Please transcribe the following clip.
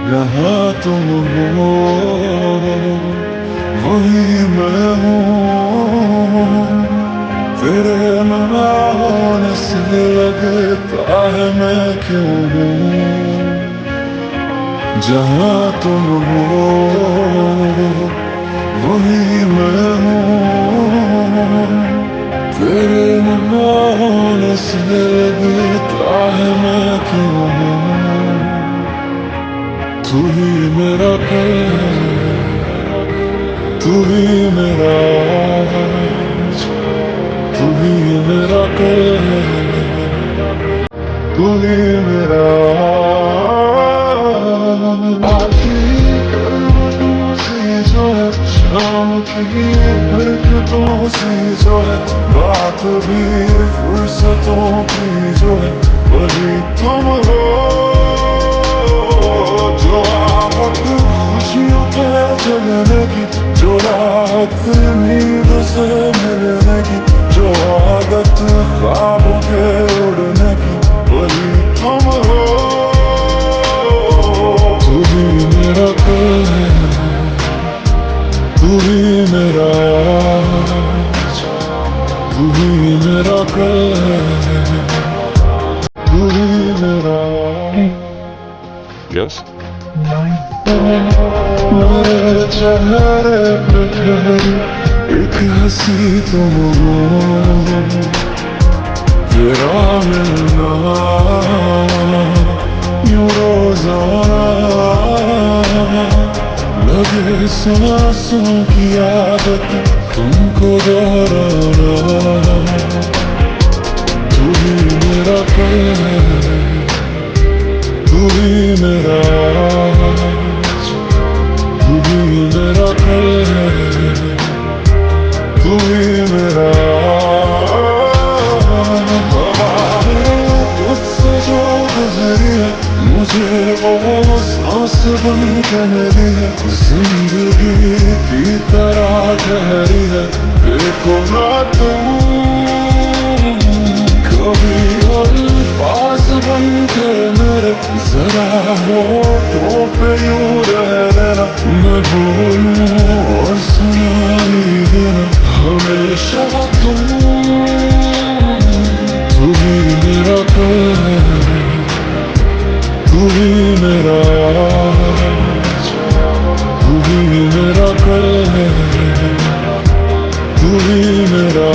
यहाँ तुम हो वही मैं हूँ। तेरे ना होने से लगता है मैं क्यों हूँ। जहाँ तुम हो वही मैं हूँ। तेरे ना होने से लगता है मैं क्यों हूँ। तू ही मेरा है, तू ही मेरा आज, तू ही मेरा है, तू ही मेरा आखिरी करवटों से जो है, शाम की हरकतों से जो है, बात भी फुर्सतों की जो है, वही तुम हो। जो आहट खुशियों के जगने की, जो राहत नींद से मिलने की, जो आदत ख्वाबों के उड़ने की, वही तुम हो। तू ही मेरा है, तू ही मेरा आज, तू ही मेरा है, तू ही मेरा। Yes? मेरे चेहरे पे एक हंसी तुम हो। तेरा मिलना यूं रोजाना लगे सांसों की आदत तुमको दोहराना। तू ही मेरा है, तू ही मेरा आज, तू ही मेरा है, तू ही मेरा। तुझसे जो गुजरी है मुझे वो सांस बन के मिली है। जिंदगी की तरह ठहरी है, देखो ना तुम कभी अल्फाज बन के मेरे। जरा होठों पे यूं रह लेना, मैं बोलूं और सुनाई देना हमेशा तुम। तू ही मेरा है, तू ही मेरा आज, तू ही मेरा है, तू ही मेरा।